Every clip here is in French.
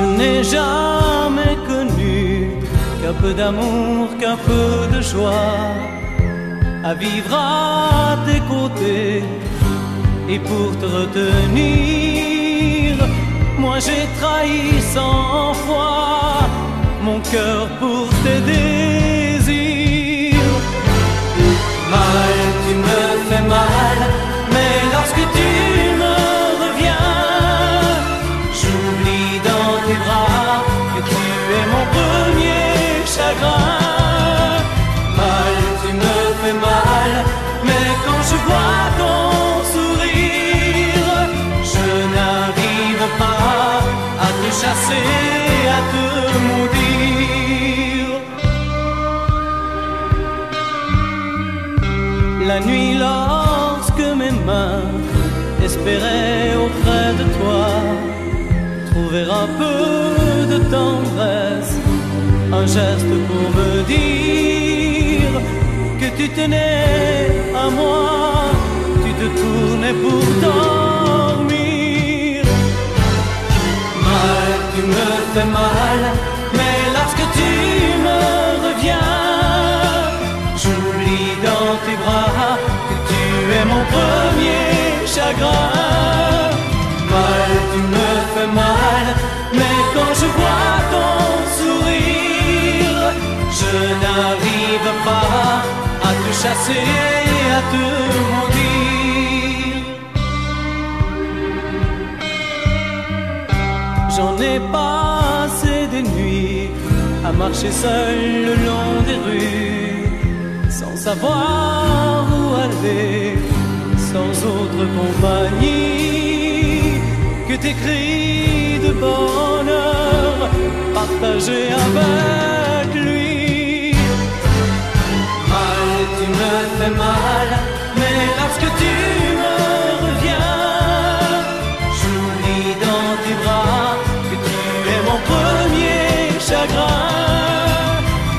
Je n'ai jamais connu qu'un peu d'amour, qu'un peu de joie, à vivre à tes côtés. Et pour te retenir, moi j'ai trahi 100 fois mon cœur pour tes désirs. Mal, tu me fais mal, mais lorsque tu me reviens, j'oublie dans tes bras que tu es mon premier chagrin. Mal, tu me fais mal, mais quand je vois ton sourire, je n'arrive pas à te chasser, à te maudire. La nuit, lorsque mes mains espéraient auprès de toi trouver un peu de tendresse, un geste pour me dire que tu tenais à moi, tu te tournais pour dormir. Mal, tu me fais mal, mais lorsque tu me reviens, j'oublie dans tes bras que tu es mon premier chagrin. Mal, tu me fais mal, mais quand je vois ton sourire, je n'arrive pas à te chasser, à te maudire. J'en ai passé des nuits à marcher seul le long des rues, sans savoir où aller, sans autre compagnie que tes cris de bonheur partagés avec lui. Mal, tu me fais mal, mais lorsque tu me reviens, j'oublie dans tes bras que tu es mon premier chagrin.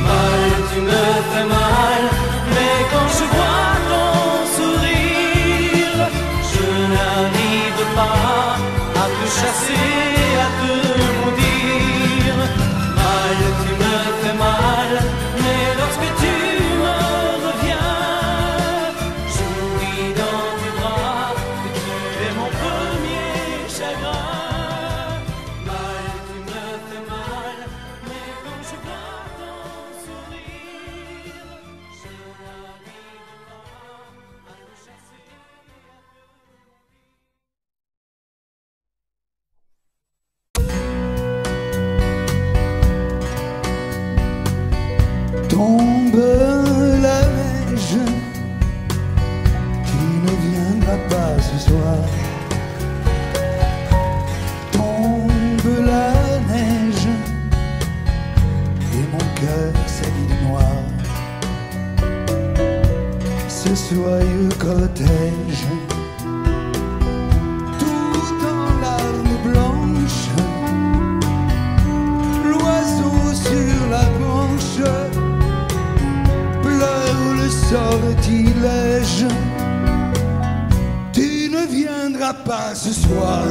Mal, tu me fais mal, mais quand je vois ton sourire, je n'arrive pas à te chasser, à te maudire. Mal, tu me fais mal, mais lorsque tu me reviens, j'oublie dans tes bras que tu es mon premier chagrin. Mal, tu me fais mal, mais quand je vois ton sourire, je n'arrive pas à te chasser. Tombe la neige, tu ne viendras pas ce soir. Tombe la neige, et mon cœur s'habille de noir. Ce soyeux cortège, tout en larmes blanches, l'oiseau sur la branche pleure le sortilège. Tu ne viendras pas ce soir,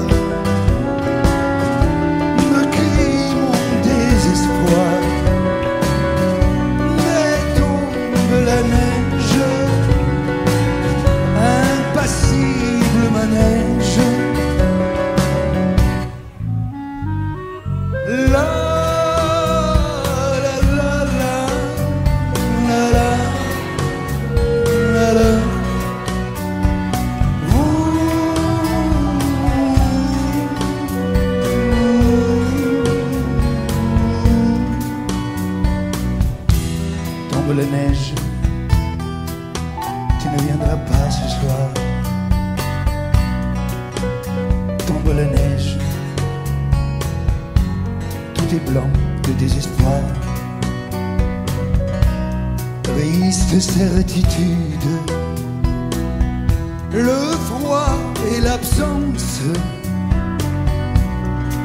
me crie mon désespoir. Mais tombe la neige, impassible manège. La tombe la neige, tu ne viendras pas ce soir. Tombe la neige, tout est blanc de désespoir. Triste certitude, le froid et l'absence,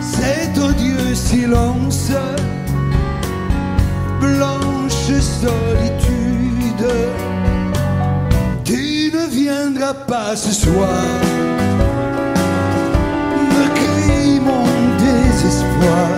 cet odieux silence, blanche solitude. Tu ne viendras pas ce soir, me crie mon désespoir.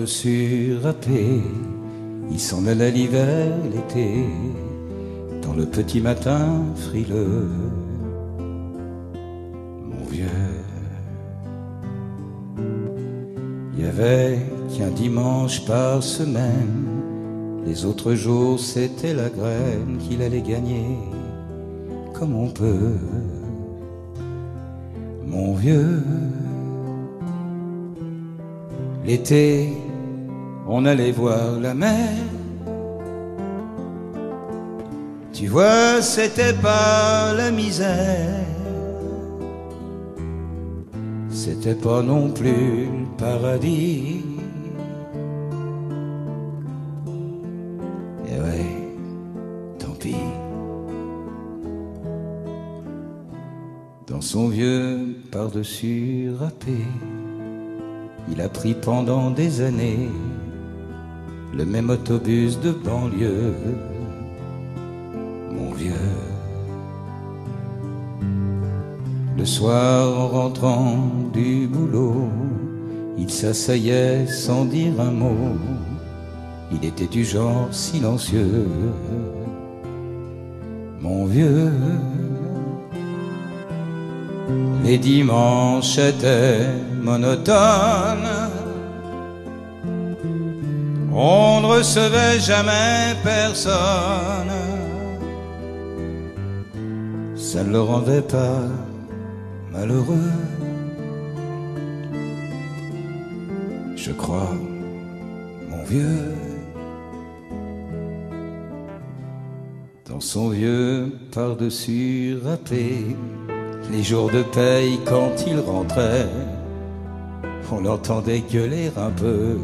par-dessus râpé, il s'en allait l'hiver, l'été, dans le petit matin frileux. Mon vieux, il y avait qu'un dimanche par semaine, les autres jours c'était la graine qu'il allait gagner comme on peut. Mon vieux, l'été, on allait voir la mer. Tu vois, c'était pas la misère, c'était pas non plus le paradis. Et ouais, tant pis. Dans son vieux par-dessus râpé, il a pris pendant des années le même autobus de banlieue. Mon vieux, le soir en rentrant du boulot, il s'asseyait sans dire un mot. Il était du genre silencieux. Mon vieux, les dimanches étaient monotones. On ne recevait jamais personne. Ça ne le rendait pas malheureux, je crois, mon vieux. Dans son vieux par-dessus râpé, les jours de paye quand il rentrait, on l'entendait gueuler un peu.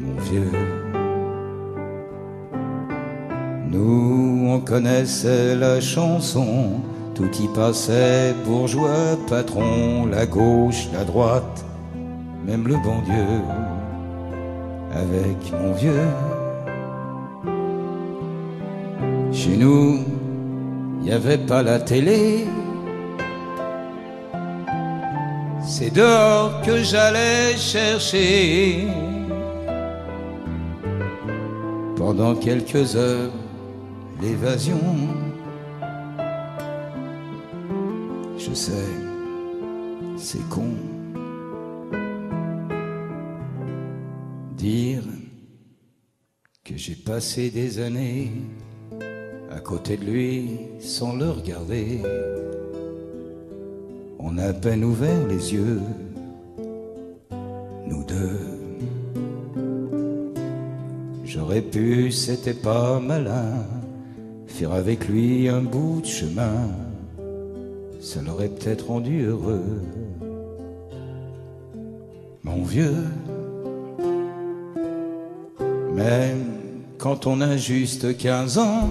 Mon vieux, nous on connaissait la chanson, tout y passait, bourgeois, patron, la gauche, la droite, même le bon Dieu. Avec mon vieux, chez nous, il n'y avait pas la télé. C'est dehors que j'allais chercher pendant quelques heures l'évasion. Je sais, c'est con dire que j'ai passé des années à côté de lui sans le regarder. On a à peine ouvert les yeux, nous deux. J'aurais pu, c'était pas malin, faire avec lui un bout de chemin. Ça l'aurait peut-être rendu heureux. Mon vieux, même quand on a juste 15 ans,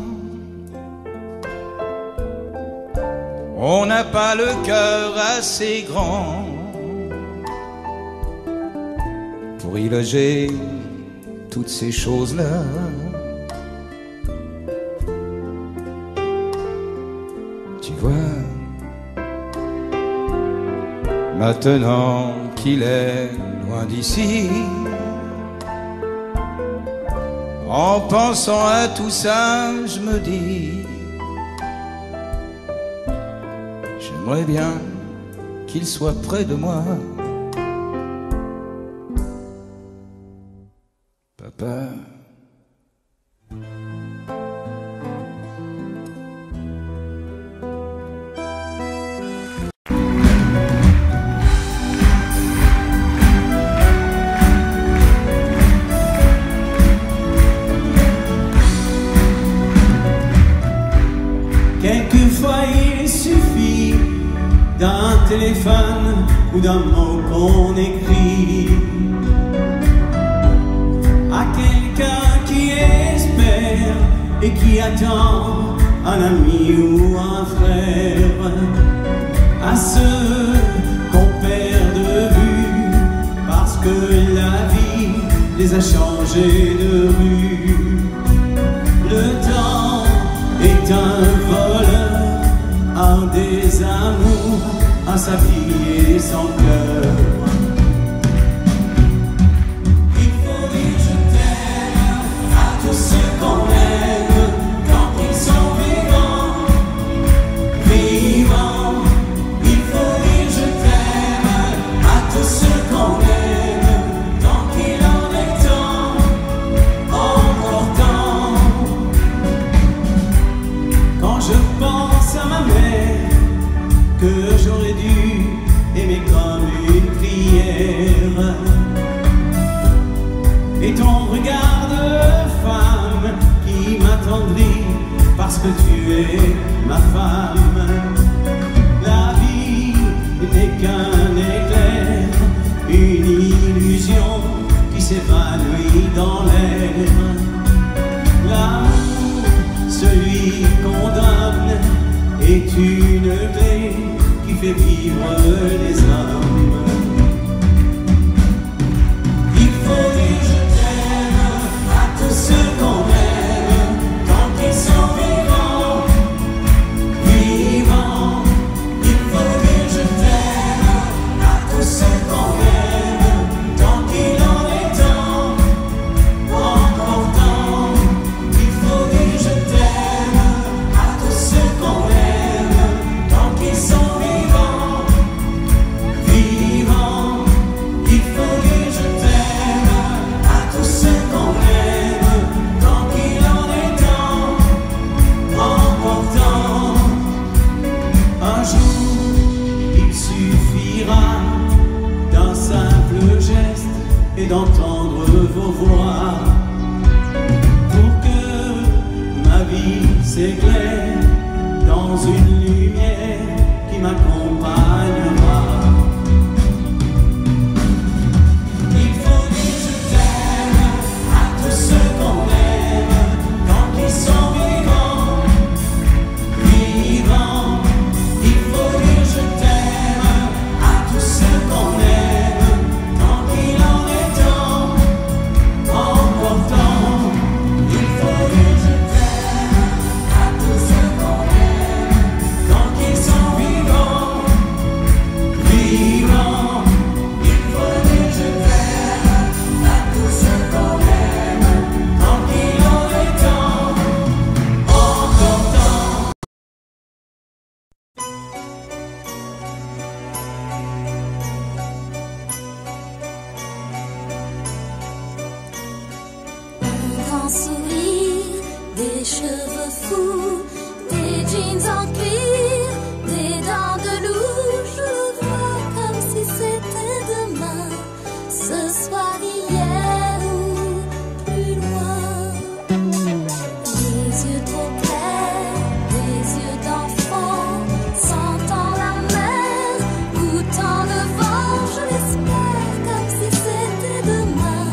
on n'a pas le cœur assez grand pour y loger toutes ces choses-là. Tu vois, maintenant qu'il est loin d'ici, en pensant à tout ça, je me dis, j'aimerais bien qu'il soit près de moi. Papa, quelquefois il suffit d'un téléphone ou d'un mot qu'on écrit à quelqu'un qui espère et qui attend un ami ou un frère, à ceux qu'on perd de vue parce que la vie les a changés de rue. Le temps est un voleur, un désamour, un sablier sans cœur. et ton regard de femme qui m'attendrit parce que tu es ma femme. La vie n'est qu'un éclair, une illusion qui s'évanouit dans l'air. L'amour, celui qu'on donne, est une clé qui fait vivre les hommes. Il faut dire je t'aime à tous ceux qu'on aime, tant qu'ils sont vivants, vivants. Il faut dire je t'aime à tous ceux qu'on aime, tant qu'il en est temps, encore temps. Il faut dire je t'aime à tous ceux qu'on aime, tant qu'ils sont vivants, vivants. Il faut dire je t'aime à tous ceux qu'on aime, tant qu'il en est temps, encore temps. Un jour, il suffira d'un simple geste et d'entendre vos voix pour que ma vie s'éclaire dans une lumière qui m'accompagnera. Il faut dire je t'aime à tous ceux qu'on aime, tant qu'ils sont vivants, vivants. Il faut dire je t'aime à tous ceux qu'on aime, tant qu'il en est temps, encore temps. Il faut dire je t'aime à tous ceux qu'on aime, tant qu'ils sont vivants, vivants. Il faut dire je t'aime à tous ceux qu'on aime, tant qu'il en est temps, encore temps. Un grand sourire, des cheveux fous, des jeans en cuir, des dents de loup. Je le vois comme si c'était demain, ce soir, hier ou plus loin. Les yeux trop clairs, des yeux d'enfant, sentant la mer, goûtant le vent. Je l'espère comme si c'était demain,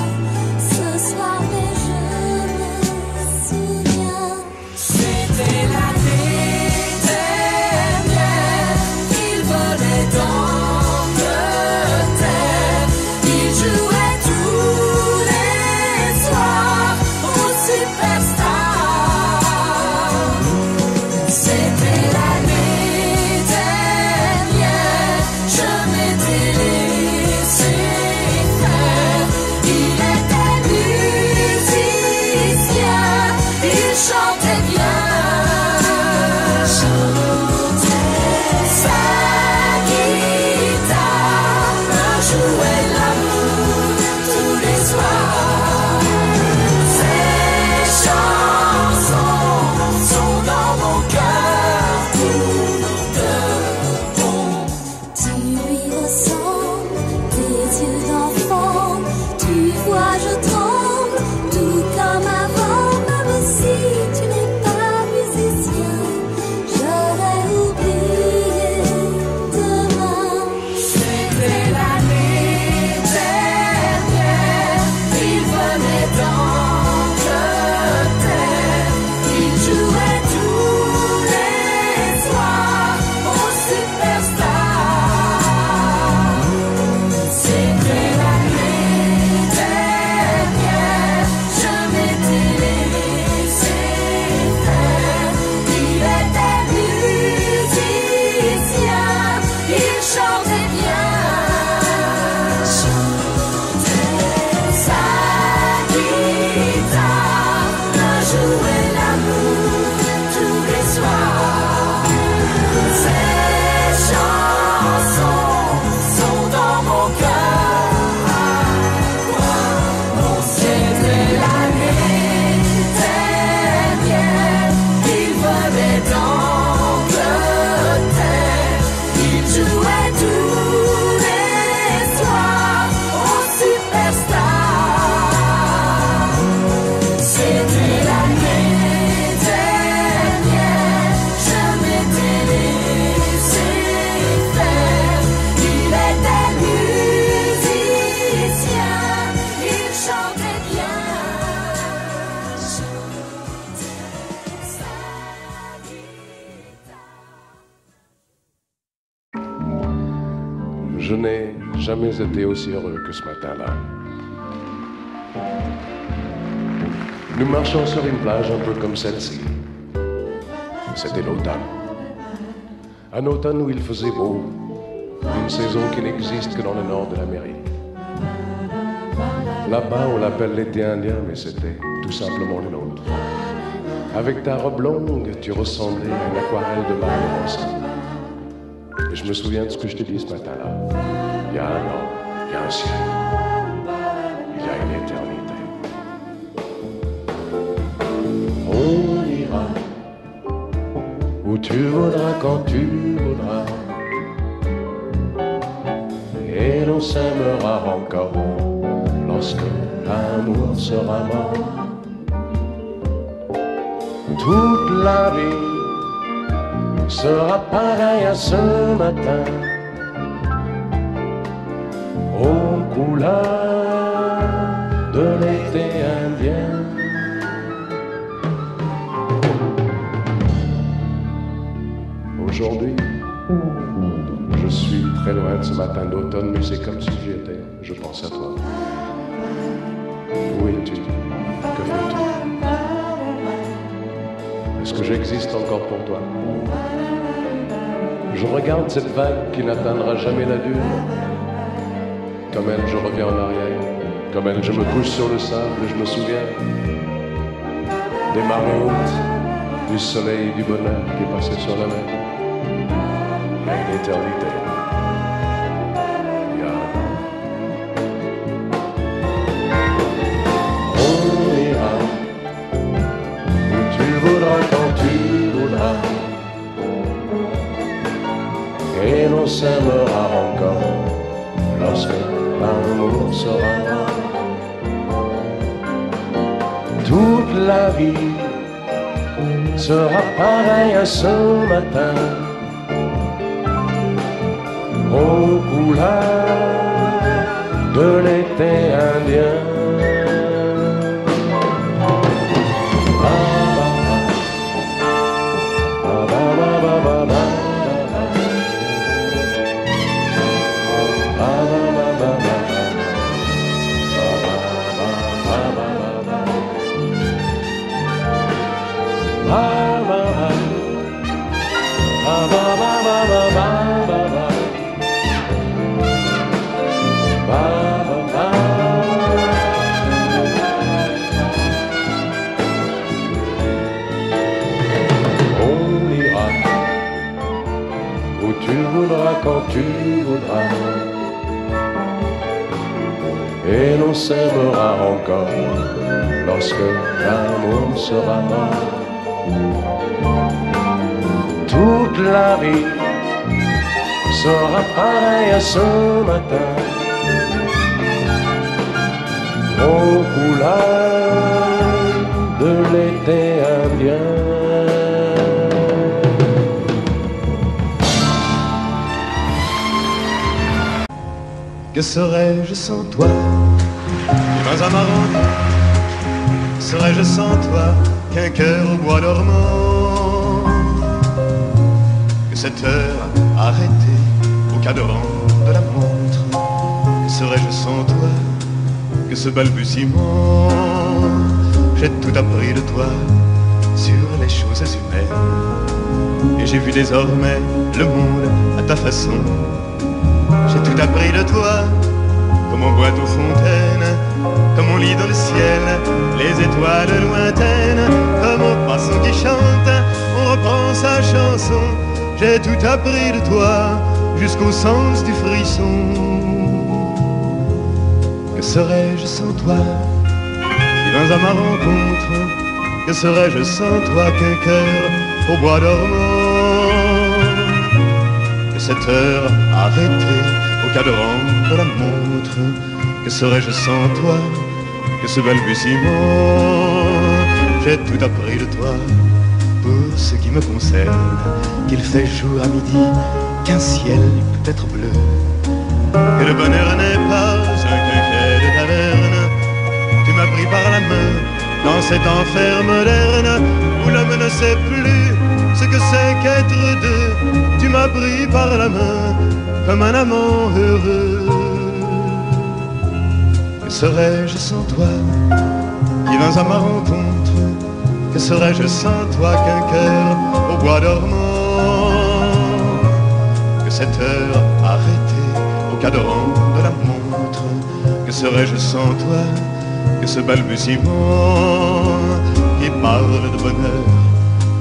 ce soir, mais je me souviens. C'était l'année dernière, il volait d'Angleterre, il jouait tous les soirs au Superstar. C'était l'année dernière, je m'étais laissé faire. Il était musicien, il chantait bien, sa guitare me jouait l'amour tous les soirs. Ses Je n'ai jamais été aussi heureux que ce matin-là. Nous marchions sur une plage un peu comme celle-ci. C'était l'automne. Un automne où il faisait beau, une saison qui n'existe que dans le nord de l'Amérique. Là-bas, on l'appelle l'été indien, mais c'était tout simplement le nôtre. Avec ta robe longue, tu ressemblais à une aquarelle de Mario Rossi. Et je me souviens de ce que je te dis ce matin-là. Il y a un an, il y a un ciel, il y a une éternité. On ira où tu voudras, quand tu voudras, et l'on s'aimera encore lorsque l'amour sera mort. Toute la vie sera pareille à ce matin, aux couleurs de l'été indien. Aujourd'hui, je suis très loin de ce matin d'automne, mais c'est comme si j'y étais. Je pense à toi. Où es-tu? Que fais-tu? Est-ce que j'existe encore pour toi? Je regarde cette vague qui n'atteindra jamais la dune. Comme elle, je reviens en arrière. Comme elle, je me couche sur le sable et je me souviens des marées hautes, du soleil et du bonheur qui passaient sur la mer. Il y a une éternité. Il y a un an. On ira où tu voudras, quand tu voudras, et l'on s'aimera encore lorsque l'amour sera mort. Toute la vie sera pareille à ce matin, aux couleurs de l'été indien. Quand tu voudras, et l'on s'aimera encore lorsque l'amour sera mort. Toute la vie sera pareille à ce matin, aux couleurs de l'été indien. Que serais-je sans toi? Les mains amarrantes. Serais-je sans toi qu'un cœur au bois dormant? Que cette heure arrêtée au cadran de la montre? Que serais-je sans toi que ce balbutiement? J'ai tout appris de toi sur les choses humaines, et j'ai vu désormais le monde à ta façon. J'ai tout appris de toi, comme on boit aux fontaines, comme on lit dans le ciel les étoiles lointaines, comme un poisson qui chante, on reprend sa chanson. J'ai tout appris de toi, jusqu'au sens du frisson. Que serais-je sans toi? Tu viens à ma rencontre. Que serais-je sans toi qu'un cœur au bois dormant? Que cette heure arrêtée au cadran de la montre? Que serais-je sans toi que ce balbutiement? J'ai tout appris de toi pour ce qui me concerne, qu'il fait jour à midi, qu'un ciel peut être bleu, que le bonheur n'est pas un quinquet de taverne. Tu m'as pris par la main dans cet enfer moderne où l'homme ne sait plus ce que c'est qu'être deux. Tu m'as pris par la main comme un amant heureux. Que serais-je sans toi qui vins à ma rencontre? Que serais-je sans toi qu'un cœur au bois dormant? Que cette heure arrêtée au cadran de la montre? Que serais-je sans toi que ce balbutiement qui parle de bonheur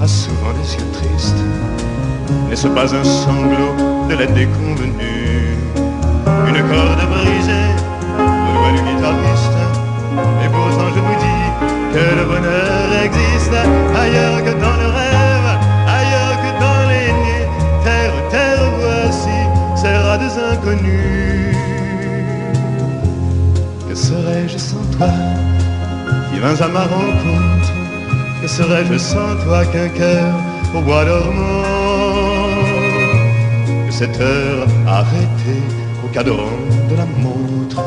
a souvent des yeux tristes? N'est-ce pas un sanglot de la déconvenue? Une corde brisée de loin du guitariste. Et pourtant je vous dis que le bonheur existe ailleurs que dans le rêve, ailleurs que dans les nuits. Terre, terre, voici ces rades inconnus. Que serais-je sans toi qui vins à ma rencontre? Que serais-je sans toi qu'un cœur au bois dormant? Que cette heure arrêtée au cadran de la montre?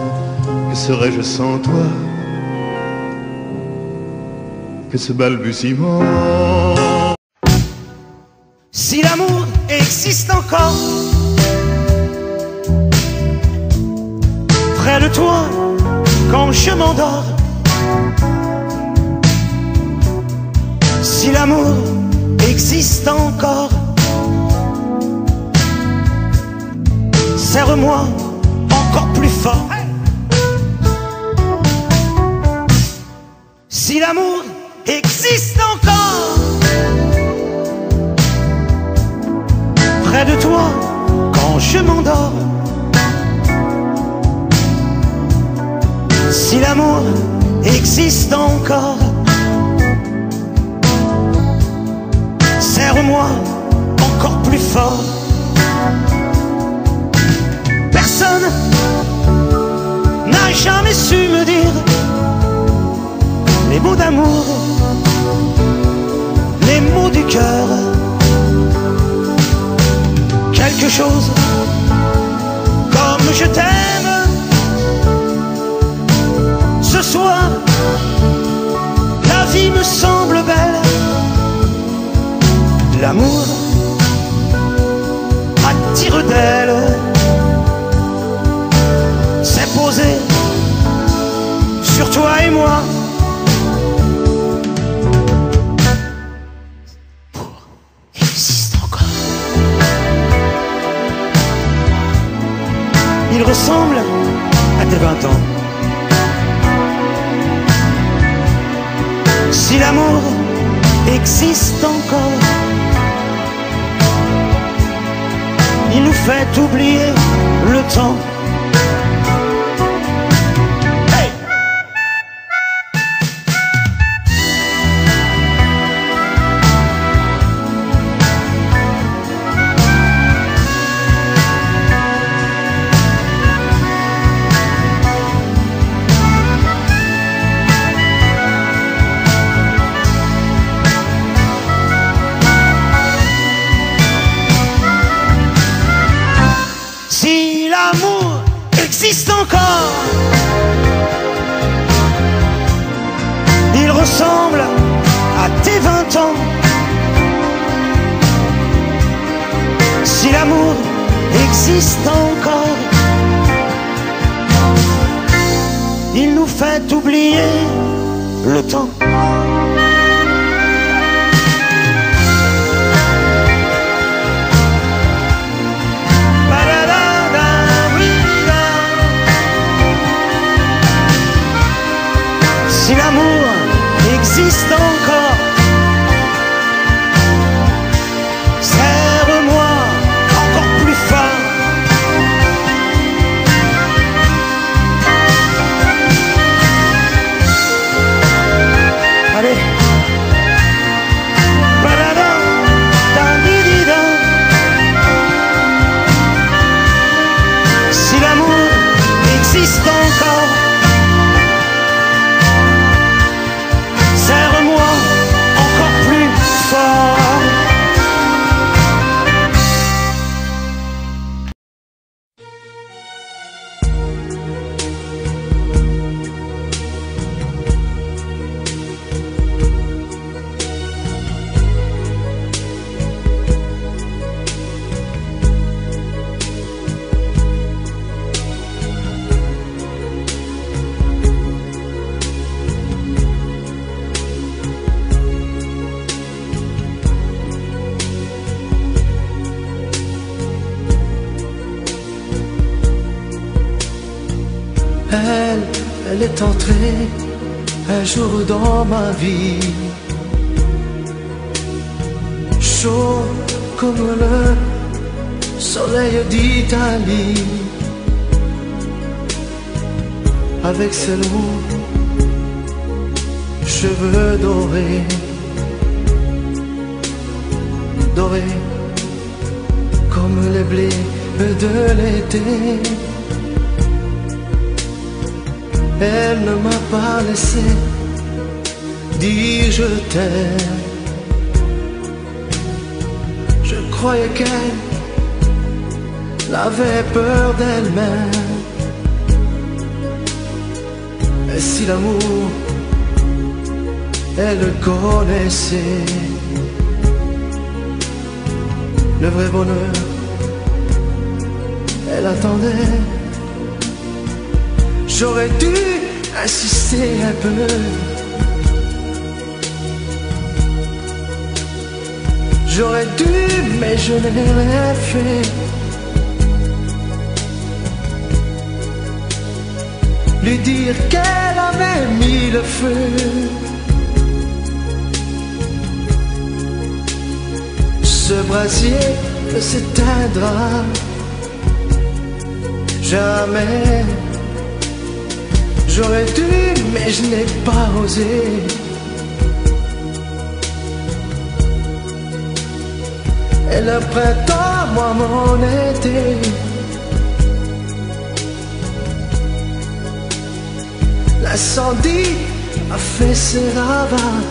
Que serais-je sans toi que ce balbutiement? Si l'amour existe encore, près de toi quand je m'endors. Si l'amour existe encore, serre-moi encore plus fort. Si l'amour existe encore, près de toi quand je m'endors. Si l'amour existe encore, serre-moi encore plus fort. Personne n'a jamais su me dire les mots d'amour, les mots du cœur. Quelque chose comme je t'aime. Ce soir, la vie me semble belle. L'amour attire d'elle. C'est posé sur toi et moi. Existe encore. Il ressemble à tes 20 ans. Si l'amour existe encore, il nous fait oublier le temps. Hey! Si l'amour existe encore, il ressemble à tes 20 ans. Si l'amour existe encore, il nous fait oublier le temps. Si l'amour existe encore, serre-moi encore plus fort. Allez. Badada, da-di-di-da. Si l'amour existe encore, serre-moi Elle est entrée un jour dans ma vie, chaud comme le soleil d'Italie, avec ses longs cheveux dorés, dorés comme les blés de l'été. Elle ne m'a pas laissé dire je t'aime. Je croyais qu'elle avait peur d'elle-même. Et si l'amour, elle le connaissait, le vrai bonheur, elle attendait. J'aurais dû insister un peu. J'aurais dû, mais je n'ai rien fait. Lui dire qu'elle avait mis le feu. Ce brasier ne s'éteindra jamais. J'aurais dû, mais je n'ai pas osé. Et le printemps, moi mon été, l'incendie a fait ses ravages.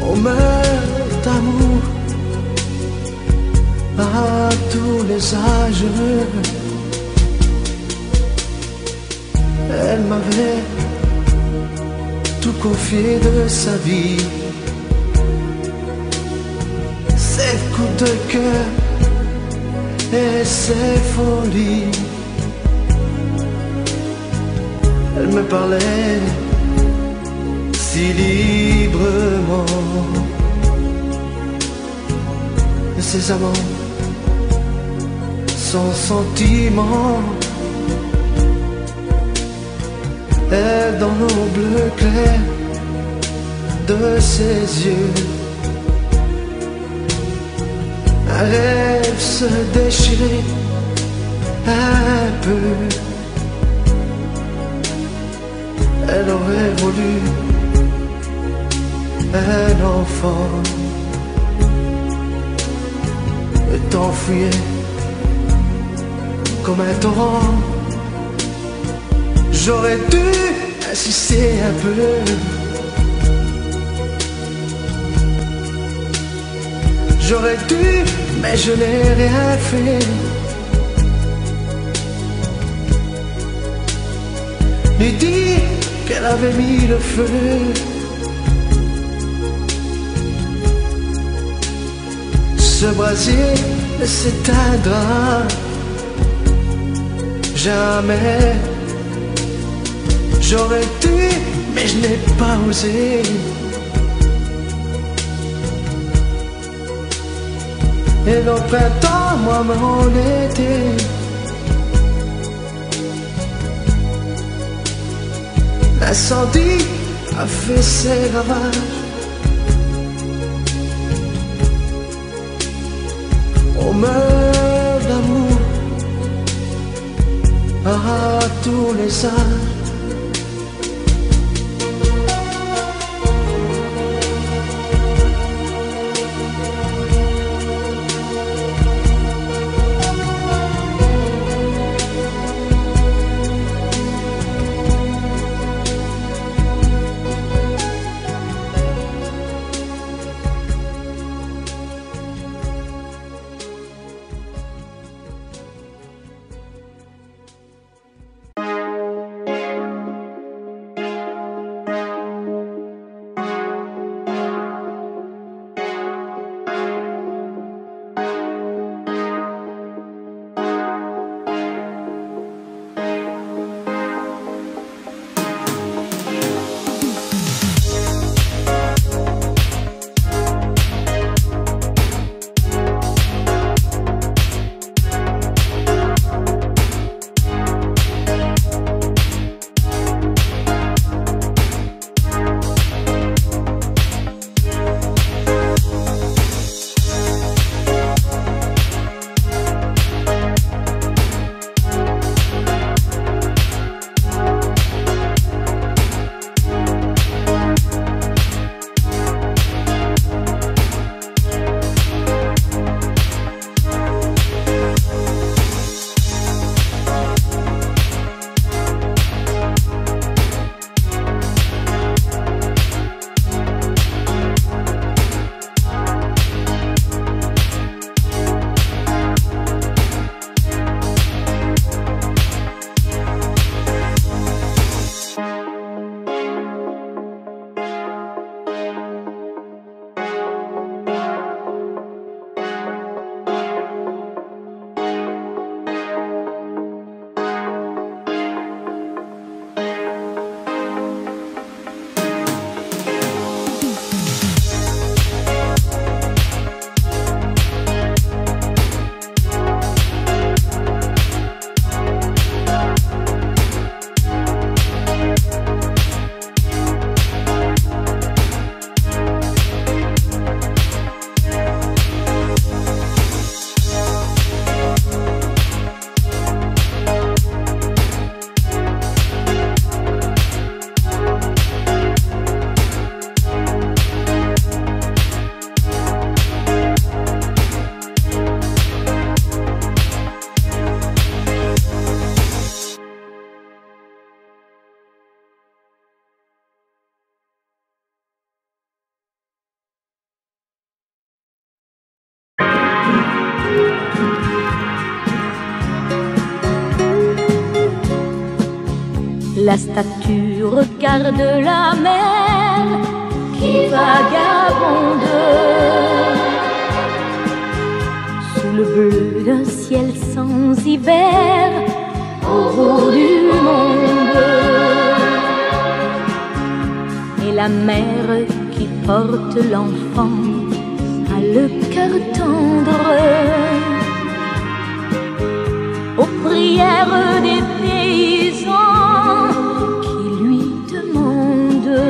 On meurt d'amour à tous les âges. Elle m'avait tout confié de sa vie, ses coups de cœur et ses folies. Elle me parlait si librement de ses amants, sans sentiment. Elle dans nos bleus clairs de ses yeux, un rêve se déchirait un peu. Elle aurait voulu un enfant, le temps fuyait comme un torrent. J'aurais dû insister un peu. J'aurais dû, mais je n'ai rien fait. Lui dire qu'elle avait mis le feu. Ce brasier ne s'éteindra jamais. J'aurais dû, mais je n'ai pas osé. Et le printemps, moi mon été, l'incendie a fait ses ravages. On meurt d'amour à tous les âges. La statue regarde la mer qui vagabonde sous le bleu d'un ciel sans hiver au bout du monde. Et la mère qui porte l'enfant a le cœur tendre aux prières des paysans qui lui demandent.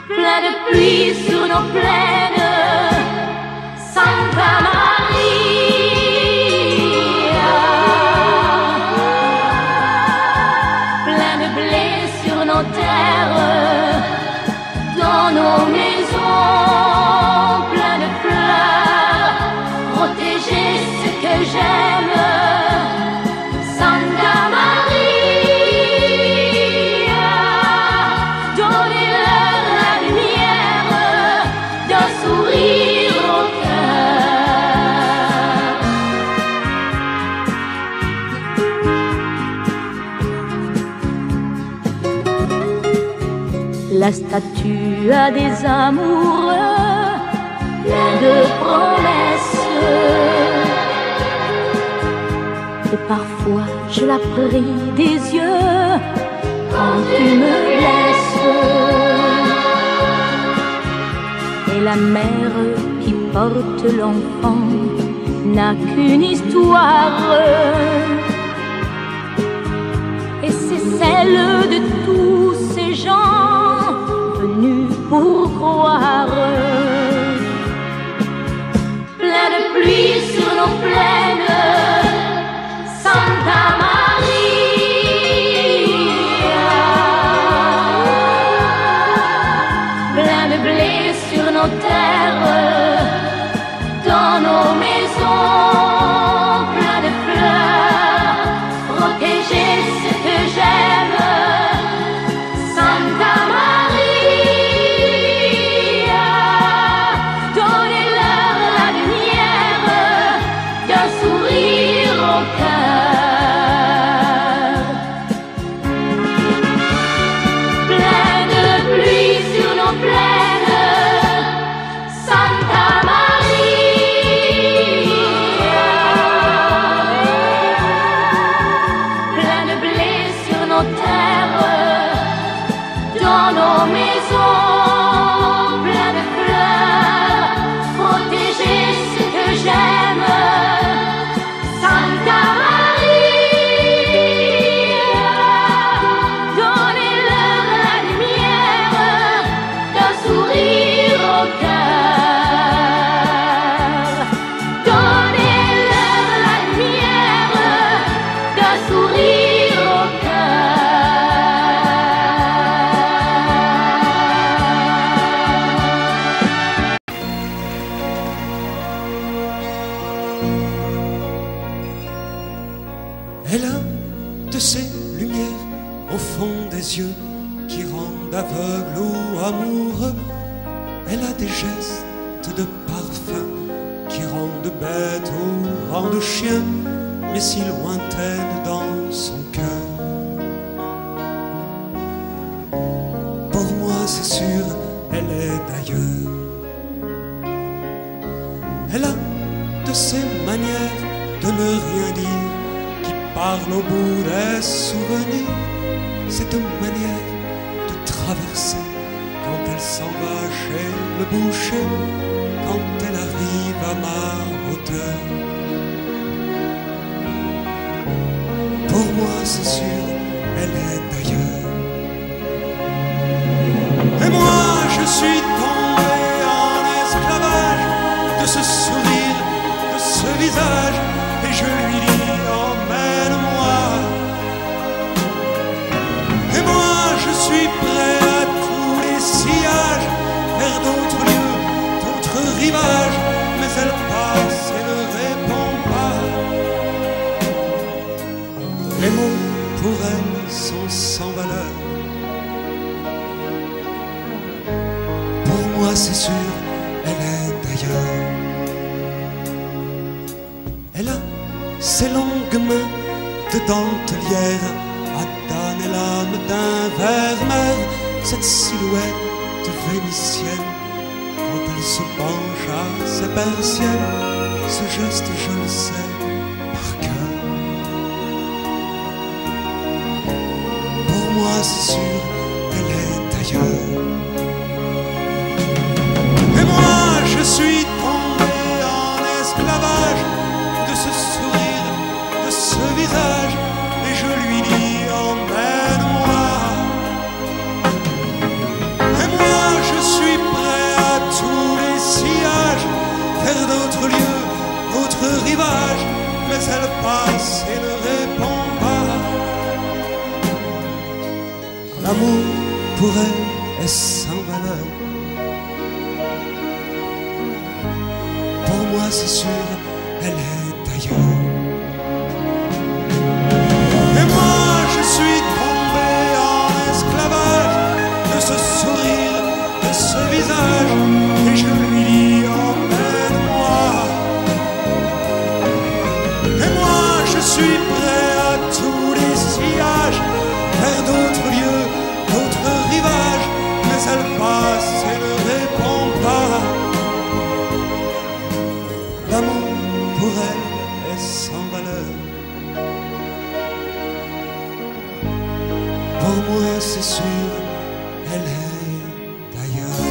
Plein de pluie sur nos plaines, Santa Maria. Plein de blé sur nos terres, dans nos maisons, plein de fleurs, protéger ce que j'aime, Santa Maria. Donnez-leur la lumière d'un sourire au cœur. La statue a des amoureux plein de promesses. Et parfois je la prie des yeux quand tu me laisses. Et la mère qui porte l'enfant n'a qu'une histoire, et c'est celle de tous ces gens venus pour croire. Plein de pluie sur nos plaines, Santa Maria. Plein de blé sur nos terres, dans nos maisons, plein de fleurs, protéger ce que j'aime, Santa Maria. Donnez-leur la lumière d'un sourire au cœur. Plein de pluie sur nos plaines, Santa Maria. Plein de blé sur nos terres, dans nos maisons, plein de fleurs, protéger ce que j'aime, Santa Maria. Donnez-leur la lumière d'un sourire au cœur. Donnez-leur la lumière d'un sourire au Elle a de ces lumières au fond des yeux qui rendent aveugle ou amoureux. Elle a des gestes de parfum qui rendent bête ou rendent chien, mais si lointaine dans son cœur. Pour moi c'est sûr, elle est d'ailleurs. Elle a de ces manières de ne rien dire qui parle au bout des souvenirs. Cette manière de traverser quand elle s'en va chez le boucher, quand elle arrive à ma hauteur. Pour moi c'est sûr, elle est d'ailleurs. Et moi je suis tombé en esclavage de ce sourire, de ce visage, et je lui dis emmène-moi. Et moi je suis prêt à tous les sillages, vers d'autres lieux, d'autres rivages, mais elle passe et ne répond pas. Les mots pour elle sont sans valeur. Pour moi c'est sûr, elle est d'ailleurs. Elle a ses longues mains de dentelière, Adane et l'âme d'un ver-mer, cette silhouette vénitienne, quand elle se penche à ses persiennes, ce geste je le sais par cœur. Pour moi c'est sûr, elle est ailleurs. Et moi je suis tombé en esclavage de ce sourire, de ce visage, et je lui dis emmène-moi. Et moi je suis prêt à tous les sillages, vers d'autres lieux, d'autres rivages, mais elle passe et ne répond pas. L'amour pour elle est sans valeur. Pour moi c'est sûr, elle est ailleurs. Et moi je suis tombé en esclavage de ce sourire, de ce visage, et je lui dis emmène-moi. Et moi je suis prêt à tous les sillages, vers d'autres lieux, d'autres rivages, mais elle passe et ne répond pas. L'amour pour elle est sans valeur. Pour moi c'est sûr, elle est d'ailleurs.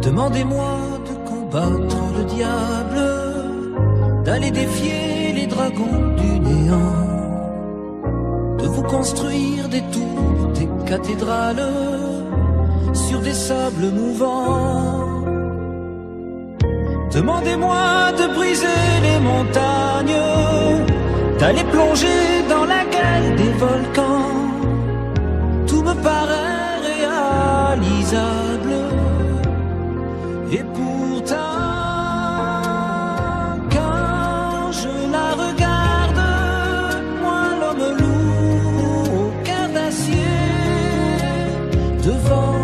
Demandez-moi de combattre le diable, d'aller défier les dragons du néant, de vous construire des tours, des cathédrales sur des sables mouvants. Demandez-moi de briser les montagnes, d'aller plonger dans la gueule des volcans. Tout me paraît réalisable, et pourtant quand je la regarde, moi l'homme lourd au cœur d'acier, devant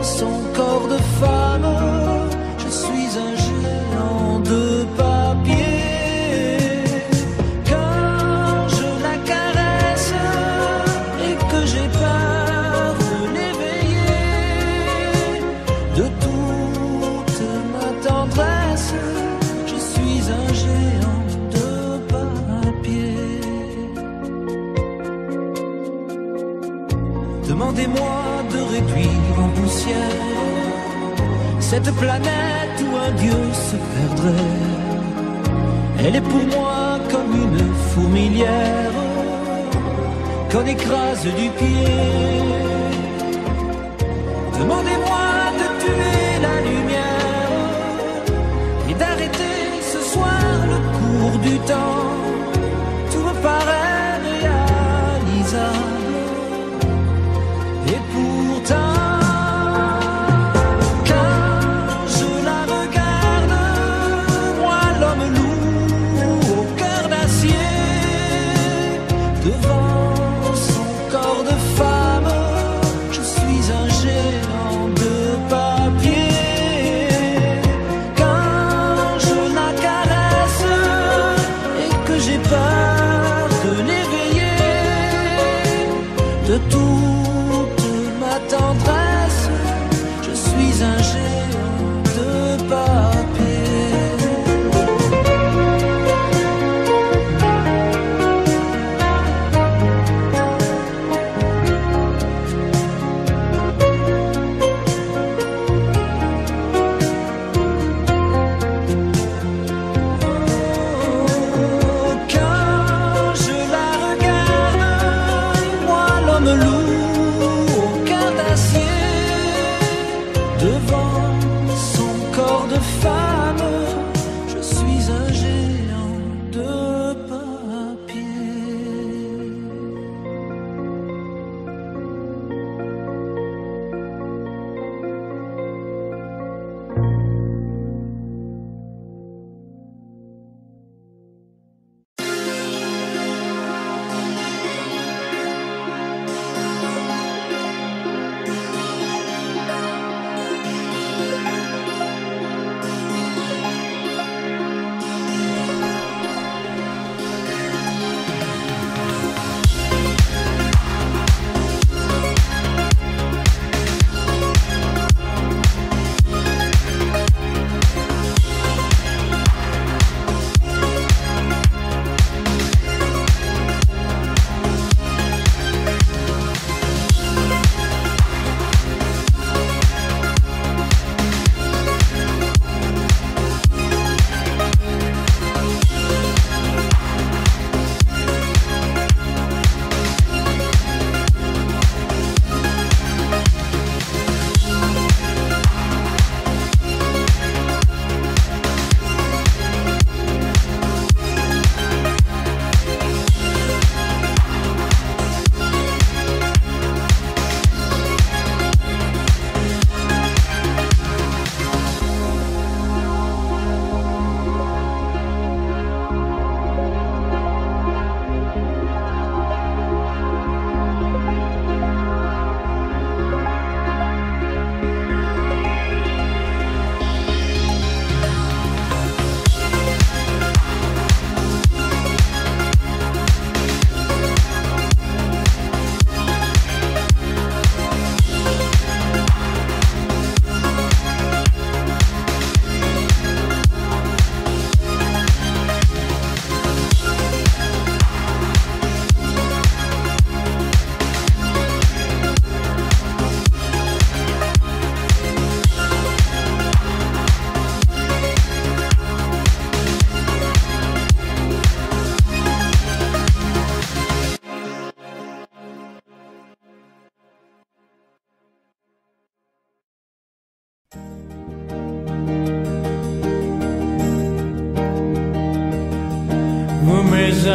son corps de femme, je suis un géant de papier. Quand je la caresse et que j'ai peur de l'éveiller, de toute ma tendresse, je suis un géant de papier. Demandez-moi de réduire en poussière cette planète où un dieu se perdrait. Elle est pour moi comme une fourmilière qu'on écrase du pied. Demandez-moi de tuer la lumière et d'arrêter ce soir le cours du temps. Tout me paraît réalisable, et pourtant quand je la regarde, moi l'homme lourd au cœur d'acier, devant son corps de femme, je suis un géant de papier. Quand je la caresse et que j'ai peur de l'éveiller, de toute ma tendresse, je suis un géant de papier. Quand je la regarde, moi l'homme lourd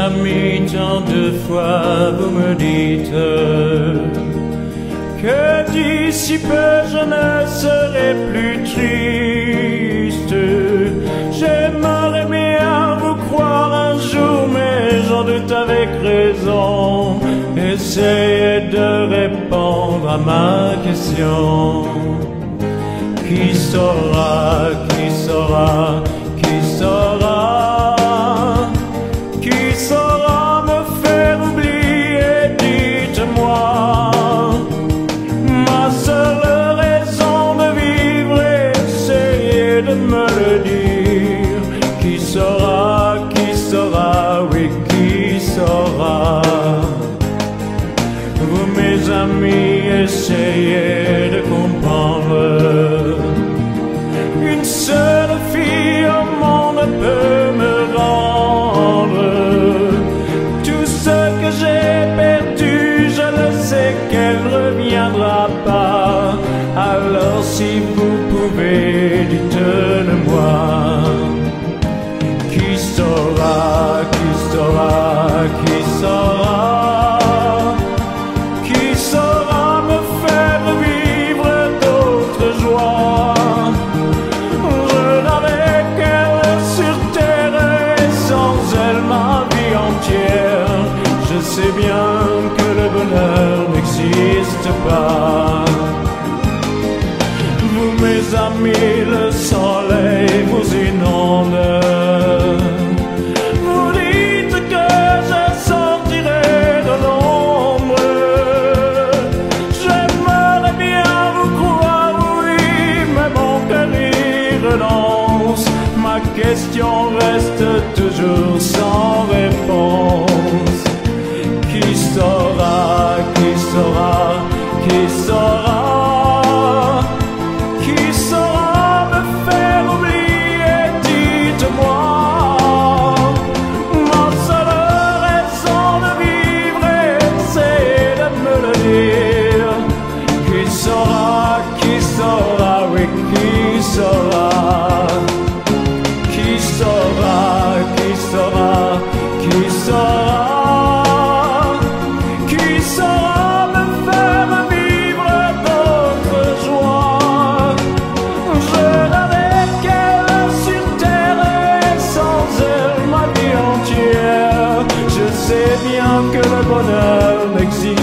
amis, tant de fois vous me dites que d'ici peu je ne serai plus triste. J'aimerais bien vous croire un jour, mais j'en doute avec raison. Essayez de répondre à ma question. Qui saura, qui saura, qui saura, qui saura me faire oublier, dites-moi. Ma seule raison de vivre, essayez de me le dire. Qui saura, oui, qui saura. Vous mes amis, essayez de comprendre. Une seule fille au monde peut me rendre tout ce que j'ai perdu. Je le sais qu'elle ne reviendra pas. Alors si vous pouvez, dites-le-moi. Qui saura, qui saura, qui saura, qui saura me faire vivre d'autres joies. Je n'avais qu'elle sur terre et sans elle ma vie entière. Je sais bien que le bonheur n'existe pas. Vous mes amis, le soleil vous inonde. Vous dites que je sortirai de l'ombre. J'aimerais bien vous croire, oui, mais mon cœur y renonce. Ma question reste toujours sans réponse. Qui saura, qui saura, qui saura, qui saura me faire oublier, dites-moi. Ma seule raison de vivre, c'est de me le dire. Qui saura, oui, qui saura. Qui saura, qui saura, qui saura. Qui saura me faire vivre d'autres joies. Je n'avais qu'elle sur terre et sans elle ma vie entière. Je sais bien que le bonheur n'existe